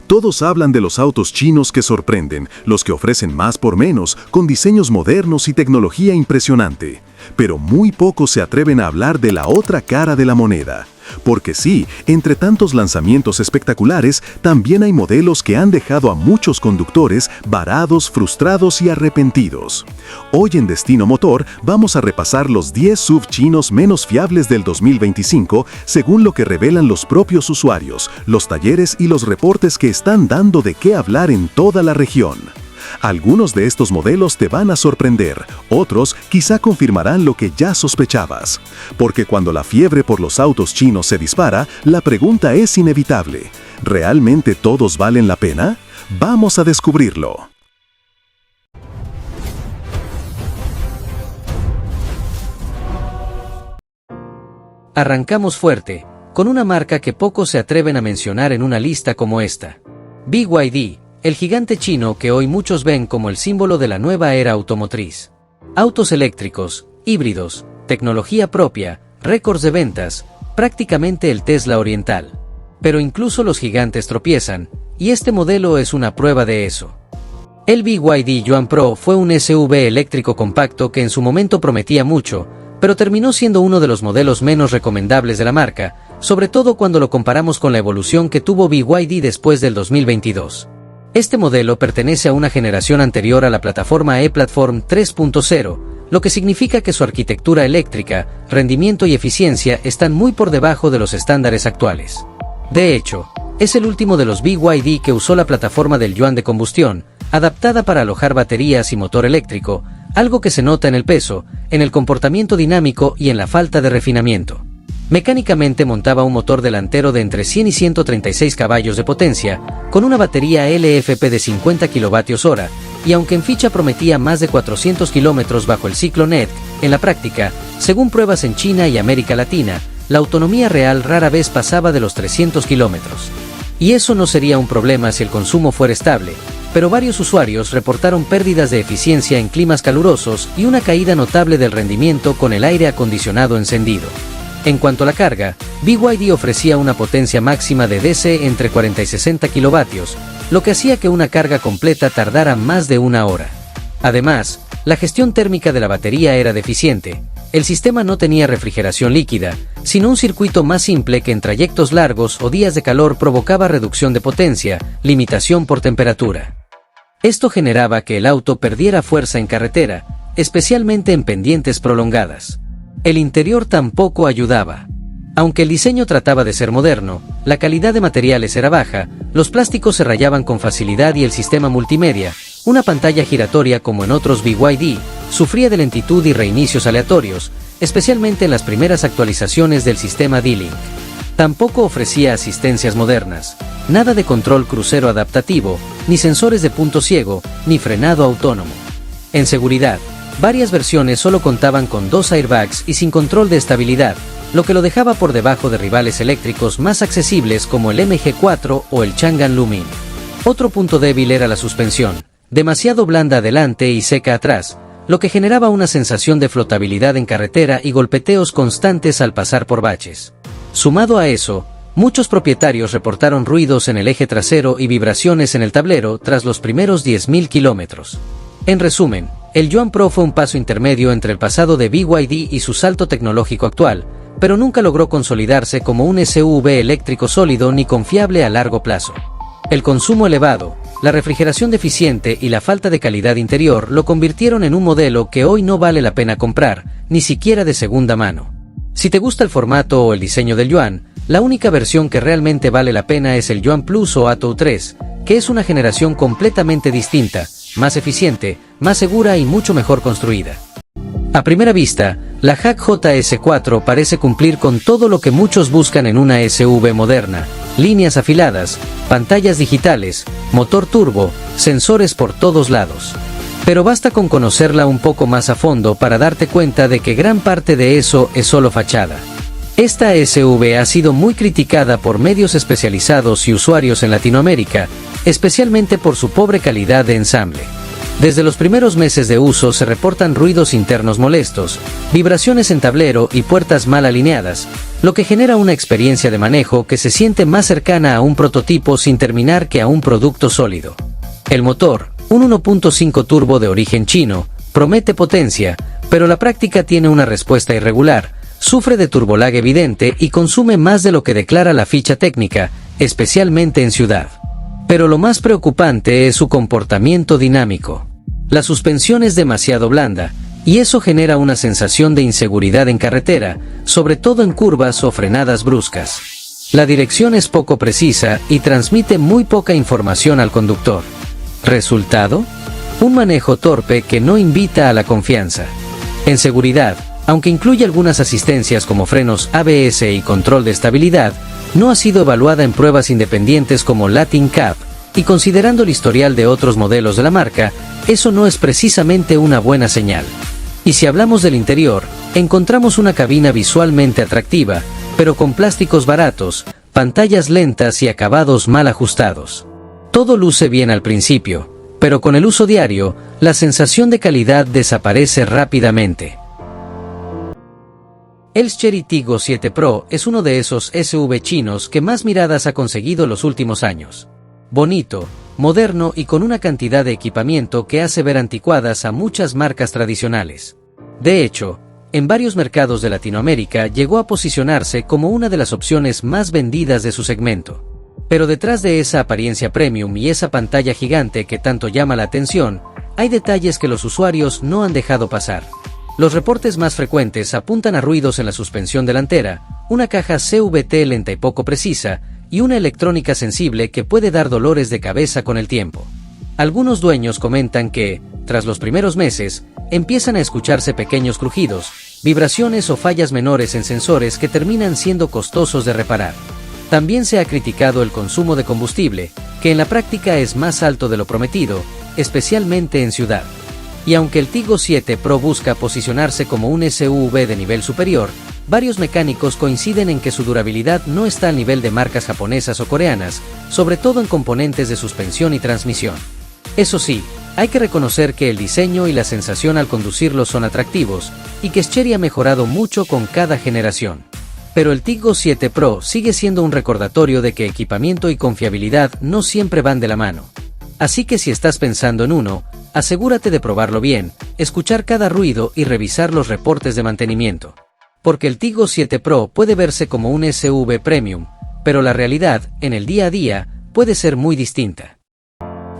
Todos hablan de los autos chinos que sorprenden, los que ofrecen más por menos, con diseños modernos y tecnología impresionante. Pero muy pocos se atreven a hablar de la otra cara de la moneda. Porque sí, entre tantos lanzamientos espectaculares, también hay modelos que han dejado a muchos conductores varados, frustrados y arrepentidos. Hoy en Destino Motor vamos a repasar los 10 SUV chinos menos fiables del 2025, según lo que revelan los propios usuarios, los talleres y los reportes que están dando de qué hablar en toda la región. Algunos de estos modelos te van a sorprender, otros quizá confirmarán lo que ya sospechabas. Porque cuando la fiebre por los autos chinos se dispara, la pregunta es inevitable: ¿realmente todos valen la pena? Vamos a descubrirlo. Arrancamos fuerte, con una marca que pocos se atreven a mencionar en una lista como esta. BYD, el gigante chino que hoy muchos ven como el símbolo de la nueva era automotriz. Autos eléctricos, híbridos, tecnología propia, récords de ventas, prácticamente el Tesla oriental. Pero incluso los gigantes tropiezan, y este modelo es una prueba de eso. El BYD Yuan Pro fue un SUV eléctrico compacto que en su momento prometía mucho, pero terminó siendo uno de los modelos menos recomendables de la marca, sobre todo cuando lo comparamos con la evolución que tuvo BYD después del 2022. Este modelo pertenece a una generación anterior a la plataforma E-Platform 3.0, lo que significa que su arquitectura eléctrica, rendimiento y eficiencia están muy por debajo de los estándares actuales. De hecho, es el último de los BYD que usó la plataforma del Yuan de combustión, adaptada para alojar baterías y motor eléctrico, algo que se nota en el peso, en el comportamiento dinámico y en la falta de refinamiento. Mecánicamente montaba un motor delantero de entre 100 y 136 caballos de potencia, con una batería LFP de 50 kWh, y aunque en ficha prometía más de 400 km bajo el ciclo NET, en la práctica, según pruebas en China y América Latina, la autonomía real rara vez pasaba de los 300 km. Y eso no sería un problema si el consumo fuera estable, pero varios usuarios reportaron pérdidas de eficiencia en climas calurosos y una caída notable del rendimiento con el aire acondicionado encendido. En cuanto a la carga, BYD ofrecía una potencia máxima de DC entre 40 y 60 kilovatios, lo que hacía que una carga completa tardara más de una hora. Además, la gestión térmica de la batería era deficiente. El sistema no tenía refrigeración líquida, sino un circuito más simple que en trayectos largos o días de calor provocaba reducción de potencia, limitación por temperatura. Esto generaba que el auto perdiera fuerza en carretera, especialmente en pendientes prolongadas. El interior tampoco ayudaba. Aunque el diseño trataba de ser moderno, la calidad de materiales era baja, los plásticos se rayaban con facilidad y el sistema multimedia, una pantalla giratoria como en otros BYD, sufría de lentitud y reinicios aleatorios, especialmente en las primeras actualizaciones del sistema D-Link. Tampoco ofrecía asistencias modernas, nada de control crucero adaptativo, ni sensores de punto ciego, ni frenado autónomo. En seguridad, varias versiones solo contaban con 2 airbags y sin control de estabilidad, lo que lo dejaba por debajo de rivales eléctricos más accesibles como el MG4 o el Changan Luming. Otro punto débil era la suspensión, demasiado blanda adelante y seca atrás, lo que generaba una sensación de flotabilidad en carretera y golpeteos constantes al pasar por baches. Sumado a eso, muchos propietarios reportaron ruidos en el eje trasero y vibraciones en el tablero tras los primeros 10.000 kilómetros. En resumen, el Yuan Pro fue un paso intermedio entre el pasado de BYD y su salto tecnológico actual, pero nunca logró consolidarse como un SUV eléctrico sólido ni confiable a largo plazo. El consumo elevado, la refrigeración deficiente y la falta de calidad interior lo convirtieron en un modelo que hoy no vale la pena comprar, ni siquiera de segunda mano. Si te gusta el formato o el diseño del Yuan, la única versión que realmente vale la pena es el Yuan Plus o Atto 3, que es una generación completamente distinta, más eficiente, más segura y mucho mejor construida. A primera vista, la HAC JS4 parece cumplir con todo lo que muchos buscan en una SUV moderna: líneas afiladas, pantallas digitales, motor turbo, sensores por todos lados. Pero basta con conocerla un poco más a fondo para darte cuenta de que gran parte de eso es solo fachada. Esta SUV ha sido muy criticada por medios especializados y usuarios en Latinoamérica, especialmente por su pobre calidad de ensamble. Desde los primeros meses de uso se reportan ruidos internos molestos, vibraciones en tablero y puertas mal alineadas, lo que genera una experiencia de manejo que se siente más cercana a un prototipo sin terminar que a un producto sólido. El motor, un 1.5 turbo de origen chino, promete potencia, pero la práctica tiene una respuesta irregular, sufre de turbolag evidente y consume más de lo que declara la ficha técnica, especialmente en ciudad. Pero lo más preocupante es su comportamiento dinámico. La suspensión es demasiado blanda, y eso genera una sensación de inseguridad en carretera, sobre todo en curvas o frenadas bruscas. La dirección es poco precisa y transmite muy poca información al conductor. ¿Resultado? Un manejo torpe que no invita a la confianza. En seguridad, aunque incluye algunas asistencias como frenos ABS y control de estabilidad, no ha sido evaluada en pruebas independientes como Latin Cup, y considerando el historial de otros modelos de la marca, eso no es precisamente una buena señal. Y si hablamos del interior, encontramos una cabina visualmente atractiva, pero con plásticos baratos, pantallas lentas y acabados mal ajustados. Todo luce bien al principio, pero con el uso diario, la sensación de calidad desaparece rápidamente. El Chery Tiggo 7 Pro es uno de esos SUV chinos que más miradas ha conseguido los últimos años. Bonito, moderno y con una cantidad de equipamiento que hace ver anticuadas a muchas marcas tradicionales. De hecho, en varios mercados de Latinoamérica llegó a posicionarse como una de las opciones más vendidas de su segmento. Pero detrás de esa apariencia premium y esa pantalla gigante que tanto llama la atención, hay detalles que los usuarios no han dejado pasar. Los reportes más frecuentes apuntan a ruidos en la suspensión delantera, una caja CVT lenta y poco precisa, y una electrónica sensible que puede dar dolores de cabeza con el tiempo. Algunos dueños comentan que, tras los primeros meses, empiezan a escucharse pequeños crujidos, vibraciones o fallas menores en sensores que terminan siendo costosos de reparar. También se ha criticado el consumo de combustible, que en la práctica es más alto de lo prometido, especialmente en ciudad. Y aunque el Tiggo 7 Pro busca posicionarse como un SUV de nivel superior, varios mecánicos coinciden en que su durabilidad no está al nivel de marcas japonesas o coreanas, sobre todo en componentes de suspensión y transmisión. Eso sí, hay que reconocer que el diseño y la sensación al conducirlo son atractivos, y que Chery ha mejorado mucho con cada generación. Pero el Tiggo 7 Pro sigue siendo un recordatorio de que equipamiento y confiabilidad no siempre van de la mano. Así que si estás pensando en uno, asegúrate de probarlo bien, escuchar cada ruido y revisar los reportes de mantenimiento. Porque el Tiggo 7 Pro puede verse como un SUV premium, pero la realidad, en el día a día, puede ser muy distinta.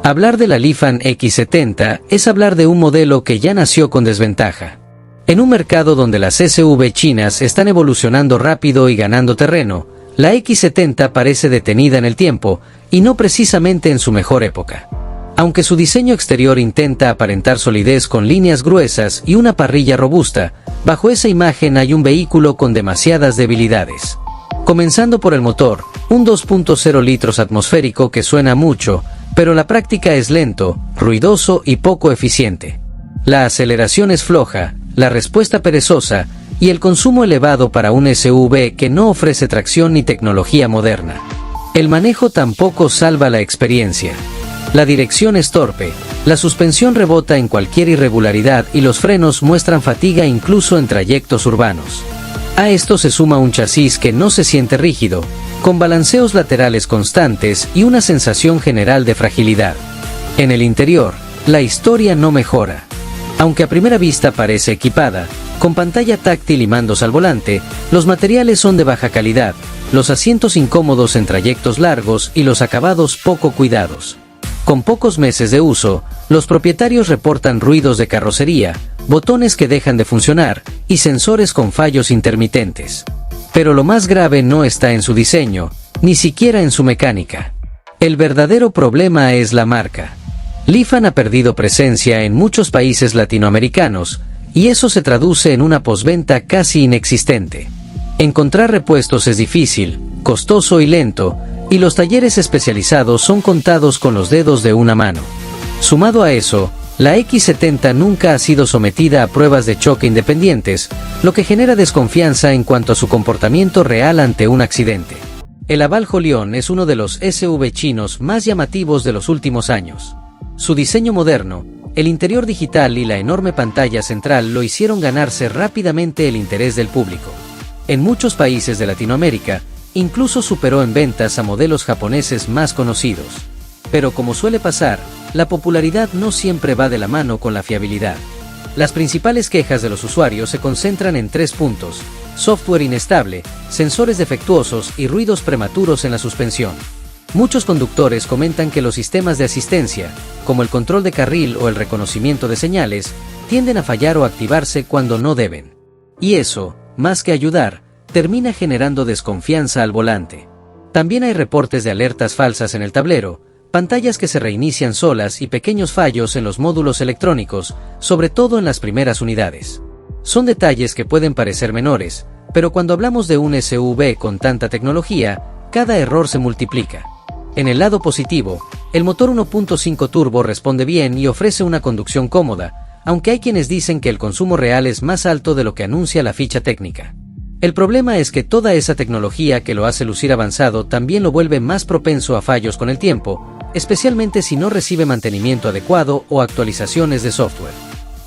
Hablar de la Lifan X70 es hablar de un modelo que ya nació con desventaja. En un mercado donde las SUV chinas están evolucionando rápido y ganando terreno, la X70 parece detenida en el tiempo, y no precisamente en su mejor época. Aunque su diseño exterior intenta aparentar solidez con líneas gruesas y una parrilla robusta, bajo esa imagen hay un vehículo con demasiadas debilidades. Comenzando por el motor, un 2.0 litros atmosférico que suena mucho, pero la práctica es lento, ruidoso y poco eficiente. La aceleración es floja, la respuesta perezosa, y el consumo elevado para un SUV que no ofrece tracción ni tecnología moderna. El manejo tampoco salva la experiencia. La dirección es torpe, la suspensión rebota en cualquier irregularidad y los frenos muestran fatiga incluso en trayectos urbanos. A esto se suma un chasis que no se siente rígido, con balanceos laterales constantes y una sensación general de fragilidad. En el interior, la historia no mejora. Aunque a primera vista parece equipada, con pantalla táctil y mandos al volante, los materiales son de baja calidad, los asientos incómodos en trayectos largos y los acabados poco cuidados. Con pocos meses de uso, los propietarios reportan ruidos de carrocería, botones que dejan de funcionar y sensores con fallos intermitentes. Pero lo más grave no está en su diseño, ni siquiera en su mecánica. El verdadero problema es la marca. Lifan ha perdido presencia en muchos países latinoamericanos, y eso se traduce en una postventa casi inexistente. Encontrar repuestos es difícil, costoso y lento, y los talleres especializados son contados con los dedos de una mano. Sumado a eso, la X70 nunca ha sido sometida a pruebas de choque independientes, lo que genera desconfianza en cuanto a su comportamiento real ante un accidente. El Haval Holion es uno de los SUV chinos más llamativos de los últimos años. Su diseño moderno, El interior digital y la enorme pantalla central lo hicieron ganarse rápidamente el interés del público. En muchos países de Latinoamérica, incluso superó en ventas a modelos japoneses más conocidos. Pero como suele pasar, la popularidad no siempre va de la mano con la fiabilidad. Las principales quejas de los usuarios se concentran en 3 puntos: software inestable, sensores defectuosos y ruidos prematuros en la suspensión. Muchos conductores comentan que los sistemas de asistencia, como el control de carril o el reconocimiento de señales, tienden a fallar o activarse cuando no deben. Y eso, más que ayudar, termina generando desconfianza al volante. También hay reportes de alertas falsas en el tablero, pantallas que se reinician solas y pequeños fallos en los módulos electrónicos, sobre todo en las primeras unidades. Son detalles que pueden parecer menores, pero cuando hablamos de un SUV con tanta tecnología, cada error se multiplica. En el lado positivo, el motor 1.5 turbo responde bien y ofrece una conducción cómoda, aunque hay quienes dicen que el consumo real es más alto de lo que anuncia la ficha técnica. El problema es que toda esa tecnología que lo hace lucir avanzado también lo vuelve más propenso a fallos con el tiempo, especialmente si no recibe mantenimiento adecuado o actualizaciones de software.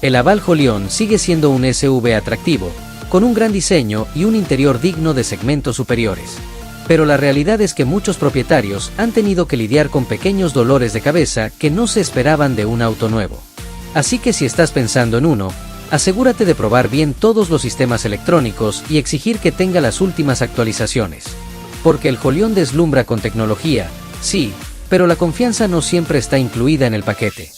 El Haval Holion sigue siendo un SUV atractivo, con un gran diseño y un interior digno de segmentos superiores. Pero la realidad es que muchos propietarios han tenido que lidiar con pequeños dolores de cabeza que no se esperaban de un auto nuevo. Así que si estás pensando en uno, asegúrate de probar bien todos los sistemas electrónicos y exigir que tenga las últimas actualizaciones. Porque el Holion deslumbra con tecnología, sí, pero la confianza no siempre está incluida en el paquete.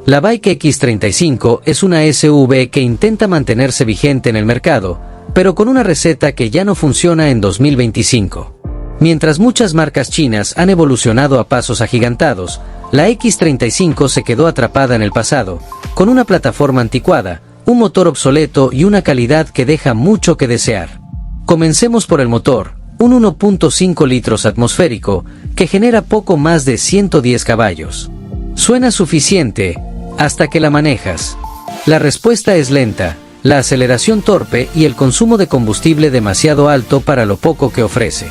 La Bike X35 es una SUV que intenta mantenerse vigente en el mercado, pero con una receta que ya no funciona en 2025. Mientras muchas marcas chinas han evolucionado a pasos agigantados, la X35 se quedó atrapada en el pasado, con una plataforma anticuada, un motor obsoleto y una calidad que deja mucho que desear. Comencemos por el motor, un 1.5 litros atmosférico, que genera poco más de 110 caballos. Suena suficiente, hasta que la manejas. La respuesta es lenta, la aceleración torpe y el consumo de combustible demasiado alto para lo poco que ofrece.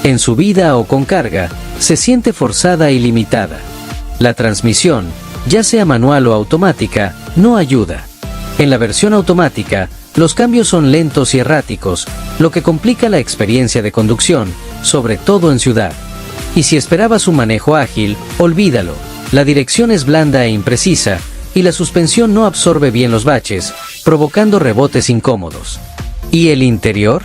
En subida o con carga, se siente forzada y limitada. La transmisión, ya sea manual o automática, no ayuda. En la versión automática, los cambios son lentos y erráticos, lo que complica la experiencia de conducción, sobre todo en ciudad. Y si esperabas un manejo ágil, olvídalo. La dirección es blanda e imprecisa, y la suspensión no absorbe bien los baches, provocando rebotes incómodos. ¿Y el interior?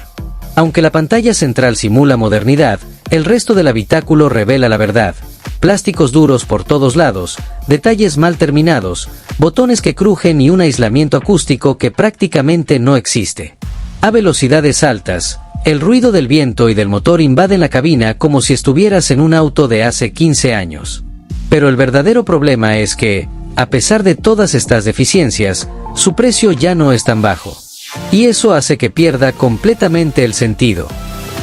Aunque la pantalla central simula modernidad, el resto del habitáculo revela la verdad. Plásticos duros por todos lados, detalles mal terminados, botones que crujen y un aislamiento acústico que prácticamente no existe. A velocidades altas, el ruido del viento y del motor invaden la cabina como si estuvieras en un auto de hace 15 años. Pero el verdadero problema es que, a pesar de todas estas deficiencias, su precio ya no es tan bajo. Y eso hace que pierda completamente el sentido.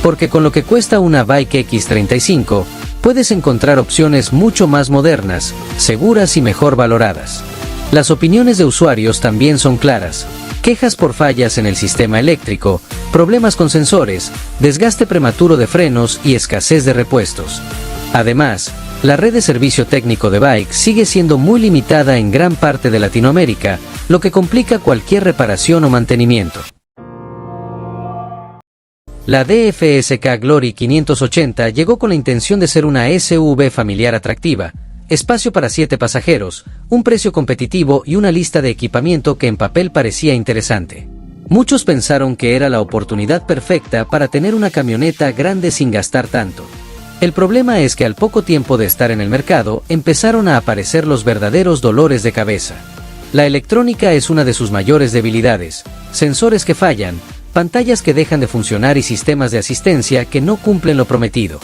Porque con lo que cuesta una Bike X35, puedes encontrar opciones mucho más modernas, seguras y mejor valoradas. Las opiniones de usuarios también son claras. Quejas por fallas en el sistema eléctrico, problemas con sensores, desgaste prematuro de frenos y escasez de repuestos. Además, la red de servicio técnico de Bike sigue siendo muy limitada en gran parte de Latinoamérica, lo que complica cualquier reparación o mantenimiento. La DFSK Glory 580 llegó con la intención de ser una SUV familiar atractiva, espacio para 7 pasajeros, un precio competitivo y una lista de equipamiento que en papel parecía interesante. Muchos pensaron que era la oportunidad perfecta para tener una camioneta grande sin gastar tanto. El problema es que al poco tiempo de estar en el mercado, empezaron a aparecer los verdaderos dolores de cabeza. La electrónica es una de sus mayores debilidades, sensores que fallan, pantallas que dejan de funcionar y sistemas de asistencia que no cumplen lo prometido.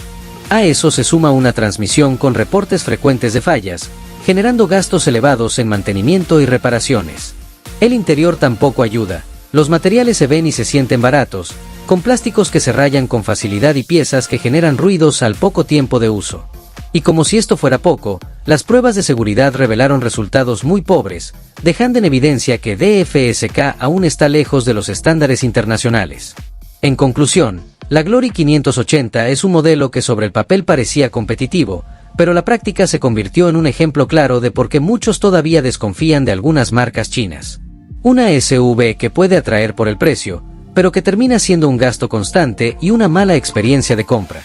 A eso se suma una transmisión con reportes frecuentes de fallas, generando gastos elevados en mantenimiento y reparaciones. El interior tampoco ayuda, los materiales se ven y se sienten baratos, con plásticos que se rayan con facilidad y piezas que generan ruidos al poco tiempo de uso. Y como si esto fuera poco, las pruebas de seguridad revelaron resultados muy pobres, dejando en evidencia que DFSK aún está lejos de los estándares internacionales. En conclusión, la Glory 580 es un modelo que sobre el papel parecía competitivo, pero la práctica se convirtió en un ejemplo claro de por qué muchos todavía desconfían de algunas marcas chinas. Una SUV que puede atraer por el precio, pero que termina siendo un gasto constante y una mala experiencia de compra.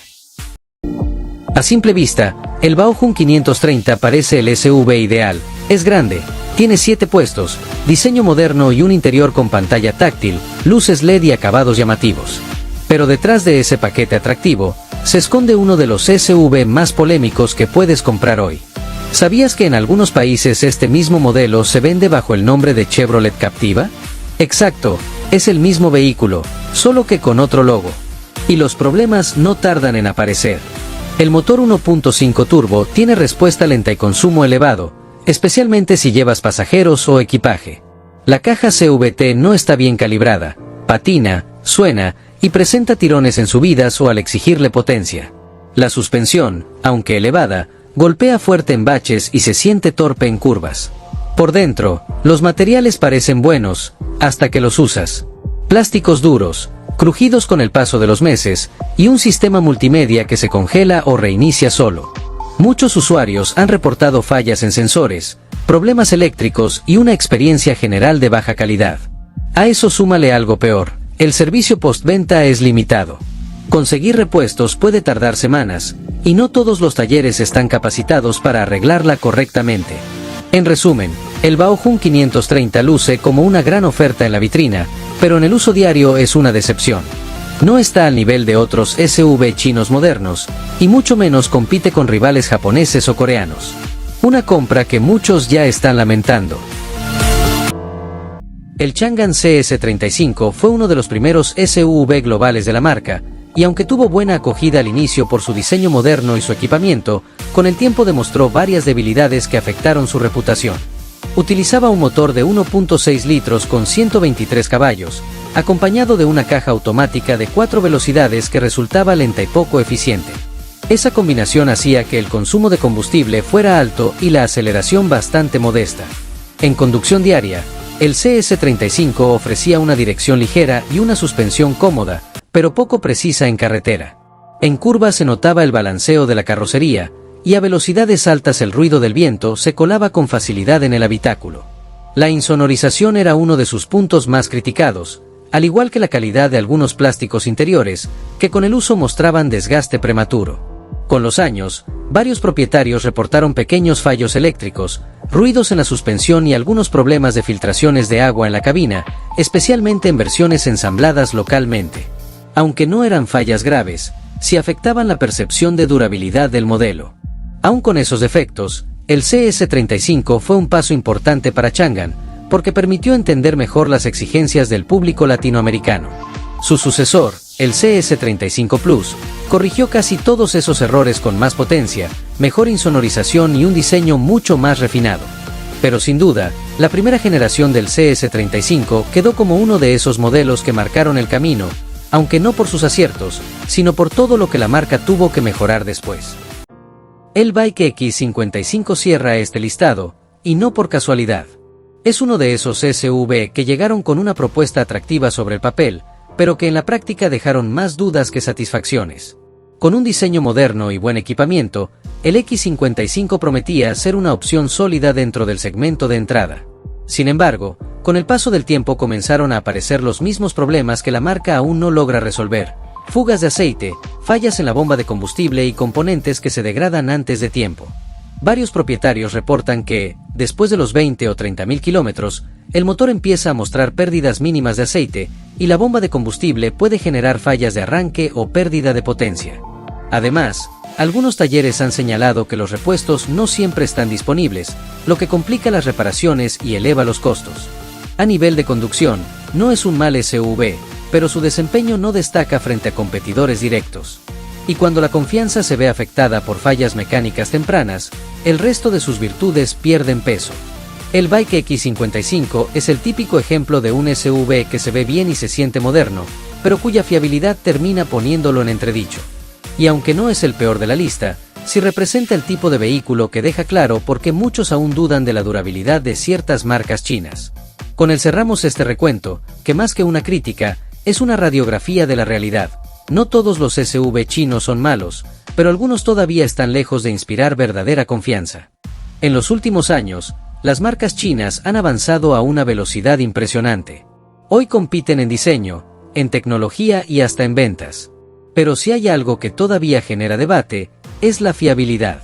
A simple vista, el Baojun 530 parece el SUV ideal. Es grande, tiene 7 puestos, diseño moderno y un interior con pantalla táctil, luces LED y acabados llamativos. Pero detrás de ese paquete atractivo, se esconde uno de los SUV más polémicos que puedes comprar hoy. ¿Sabías que en algunos países este mismo modelo se vende bajo el nombre de Chevrolet Captiva? Exacto, es el mismo vehículo, solo que con otro logo. Y los problemas no tardan en aparecer. El motor 1.5 turbo tiene respuesta lenta y consumo elevado, especialmente si llevas pasajeros o equipaje. La caja CVT no está bien calibrada, patina, suena y presenta tirones en subidas o al exigirle potencia. La suspensión, aunque elevada, golpea fuerte en baches y se siente torpe en curvas. Por dentro, los materiales parecen buenos, hasta que los usas. Plásticos duros, crujidos con el paso de los meses, y un sistema multimedia que se congela o reinicia solo. Muchos usuarios han reportado fallas en sensores, problemas eléctricos y una experiencia general de baja calidad. A eso súmale algo peor. El servicio postventa es limitado. Conseguir repuestos puede tardar semanas, y no todos los talleres están capacitados para arreglarla correctamente. En resumen, el Baojun 530 luce como una gran oferta en la vitrina, pero en el uso diario es una decepción. No está al nivel de otros SUV chinos modernos, y mucho menos compite con rivales japoneses o coreanos. Una compra que muchos ya están lamentando. El Changan CS35 fue uno de los primeros SUV globales de la marca, y aunque tuvo buena acogida al inicio por su diseño moderno y su equipamiento, con el tiempo demostró varias debilidades que afectaron su reputación. Utilizaba un motor de 1.6 litros con 123 caballos, acompañado de una caja automática de 4 velocidades que resultaba lenta y poco eficiente. Esa combinación hacía que el consumo de combustible fuera alto y la aceleración bastante modesta. En conducción diaria, el CS35 ofrecía una dirección ligera y una suspensión cómoda, pero poco precisa en carretera. En curvas se notaba el balanceo de la carrocería, y a velocidades altas el ruido del viento se colaba con facilidad en el habitáculo. La insonorización era uno de sus puntos más criticados, al igual que la calidad de algunos plásticos interiores, que con el uso mostraban desgaste prematuro. Con los años, varios propietarios reportaron pequeños fallos eléctricos, ruidos en la suspensión y algunos problemas de filtraciones de agua en la cabina, especialmente en versiones ensambladas localmente. Aunque no eran fallas graves, sí afectaban la percepción de durabilidad del modelo. Aún con esos defectos, el CS35 fue un paso importante para Changan, porque permitió entender mejor las exigencias del público latinoamericano. Su sucesor, el CS35 Plus, corrigió casi todos esos errores con más potencia, mejor insonorización y un diseño mucho más refinado. Pero sin duda, la primera generación del CS35 quedó como uno de esos modelos que marcaron el camino, aunque no por sus aciertos, sino por todo lo que la marca tuvo que mejorar después. El Bike X55 cierra este listado, y no por casualidad. Es uno de esos SUV que llegaron con una propuesta atractiva sobre el papel, pero que en la práctica dejaron más dudas que satisfacciones. Con un diseño moderno y buen equipamiento, el X55 prometía ser una opción sólida dentro del segmento de entrada. Sin embargo, con el paso del tiempo comenzaron a aparecer los mismos problemas que la marca aún no logra resolver: fugas de aceite, fallas en la bomba de combustible y componentes que se degradan antes de tiempo. Varios propietarios reportan que, después de los 20 o 30.000 kilómetros, el motor empieza a mostrar pérdidas mínimas de aceite, y la bomba de combustible puede generar fallas de arranque o pérdida de potencia. Además, algunos talleres han señalado que los repuestos no siempre están disponibles, lo que complica las reparaciones y eleva los costos. A nivel de conducción, no es un mal SUV, pero su desempeño no destaca frente a competidores directos. Y cuando la confianza se ve afectada por fallas mecánicas tempranas, el resto de sus virtudes pierden peso. El Bike X55 es el típico ejemplo de un SUV que se ve bien y se siente moderno, pero cuya fiabilidad termina poniéndolo en entredicho. Y aunque no es el peor de la lista, sí representa el tipo de vehículo que deja claro por qué muchos aún dudan de la durabilidad de ciertas marcas chinas. Con él cerramos este recuento, que más que una crítica, es una radiografía de la realidad. No todos los SUV chinos son malos, pero algunos todavía están lejos de inspirar verdadera confianza. En los últimos años, las marcas chinas han avanzado a una velocidad impresionante. Hoy compiten en diseño, en tecnología y hasta en ventas. Pero si hay algo que todavía genera debate, es la fiabilidad.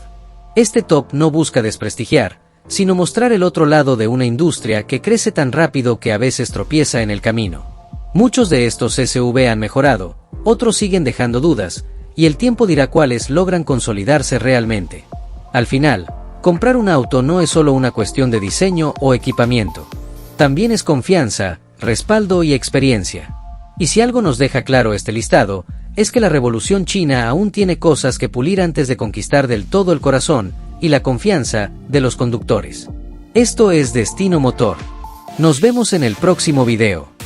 Este top no busca desprestigiar, sino mostrar el otro lado de una industria que crece tan rápido que a veces tropieza en el camino. Muchos de estos SUV han mejorado, otros siguen dejando dudas, y el tiempo dirá cuáles logran consolidarse realmente. Al final, comprar un auto no es solo una cuestión de diseño o equipamiento. También es confianza, respaldo y experiencia. Y si algo nos deja claro este listado, es que la revolución china aún tiene cosas que pulir antes de conquistar del todo el corazón y la confianza de los conductores. Esto es Destino Motor. Nos vemos en el próximo video.